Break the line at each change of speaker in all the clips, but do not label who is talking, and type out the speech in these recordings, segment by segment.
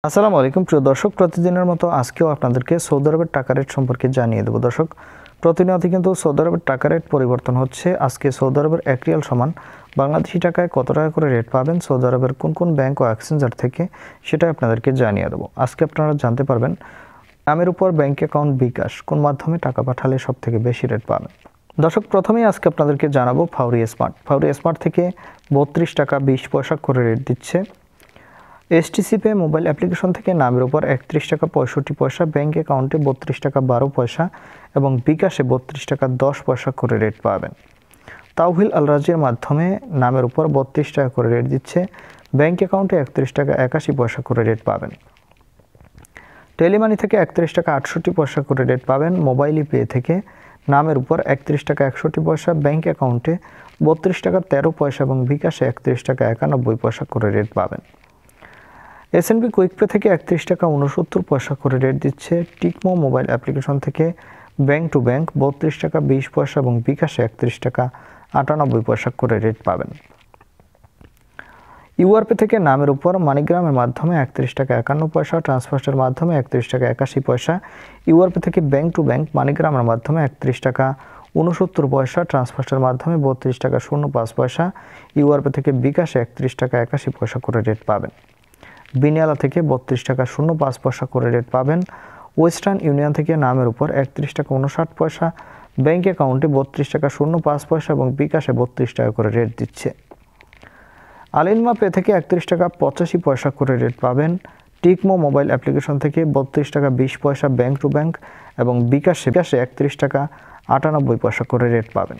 আসসালামু আলাইকুম প্রিয় দর্শক, প্রতিদিনের মতো আজকেও আপনাদেরকে সৌদি আরবের টাকা রেট সম্পর্কে জানিয়ে দেব। দর্শক, প্রতিনিয়ত কিন্তু সৌদি আরবের টাকা রেট পরিবর্তন হচ্ছে। আজকে সৌদি আরবের 1 রিয়াল সমান বাংলাদেশি টাকায় কত টাকা করে রেট পাবেন সৌদি আরবের কোন কোন ব্যাংক ও এক্সচেঞ্জার থেকে, সেটা আপনাদেরকে জানিয়ে দেব। আজকে আপনারা জানতে পারবেন নামের উপর ব্যাংক অ্যাকাউন্ট বিকাশ কোন মাধ্যমে টাকা পাঠালে সবথেকে বেশি রেট পাবেন। দর্শক, প্রথমেই আজকে আপনাদেরকে জানাবো ফাউরি স্মার্ট। ফাউরি স্মার্ট থেকে 32 টাকা 20 পয়সা করে রেট দিচ্ছে। এসটিসি পে মোবাইল অ্যাপ্লিকেশন থেকে নামের উপর 31 টাকা 65 পয়সা, ব্যাংক অ্যাকাউন্টে 32 টাকা 12 পয়সা এবং বিকাশে 32 টাকা 10 পয়সা করে রেট পাবেন। তাওহিল আল রাজির মাধ্যমে নামের উপর 32 টাকা করে রেট দিচ্ছে, ব্যাংক অ্যাকাউন্টে 31 টাকা 81 পয়সা করে রেট পাবেন। টেলিমানি থেকে 31 টাকা 68 পয়সা করে রেট পাবেন। মোবাইল পে থেকে নামের উপর 31 টাকা 61 পয়সা, ব্যাংক অ্যাকাউন্টে 32 টাকা 13 পয়সা এবং বিকাশে 31 টাকা 91 পয়সা করে রেট পাবেন। এসএনবি কুইক পে থেকে 31 টাকা 69 পয়সা করে রেট দিচ্ছে। টিকমো মোবাইল অ্যাপ্লিকেশন থেকে ব্যাংক টু ব্যাংক 32 টাকা 20 পয়সা এবং বিকাশে 31 টাকা 98 পয়সা করে রেট পাবেন। ইউআরপে থেকে নামের উপর মানিগ্রামের মাধ্যমে 31 টাকা 51 পয়সা, ট্রান্সফার্সের মাধ্যমে 31 টাকা 81 পয়সা। ইউআরপে থেকে ব্যাংক টু ব্যাংক মানিগ্রামের মাধ্যমে 31 টাকা 69 পয়সা, ট্রান্সফার্সের মাধ্যমে 32 টাকা 05 পয়সা। ইউআরপে থেকে বিকাশে 31 টাকা 81 পয়সা করে রেট পাবেন। বিনিয়ালা থেকে 32 টাকা 05 পয়সা করে রেট পাবেন। ওয়েস্টার্ন ইউনিয়ন থেকে নামের উপর 31 টাকা 59 পয়সা, ব্যাংক অ্যাকাউন্টে 32 টাকা 05 পয়সা এবং বিকাশে 32 টাকা করে রেট দিচ্ছে। আলিনমা পে থেকে 31 টাকা 85 পয়সা করে রেট পাবেন। টিকমো মোবাইল অ্যাপ্লিকেশন থেকে 32 টাকা 20 পয়সা ব্যাংক টু ব্যাংক এবং বিকাশে 31 টাকা 98 পয়সা করে রেট পাবেন।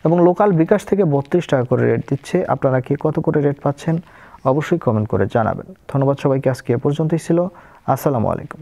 এবং লোকাল বিকাশ থেকে 32 টাকা করে রেট দিচ্ছে। আপনারা কি কত করে রেট পাচ্ছেন অবশ্যই কমেন্ট করে জানাবেন। ধন্যবাদ সবাইকে। আজকে এ পর্যন্তই ছিল। আসসালামু আলাইকুম।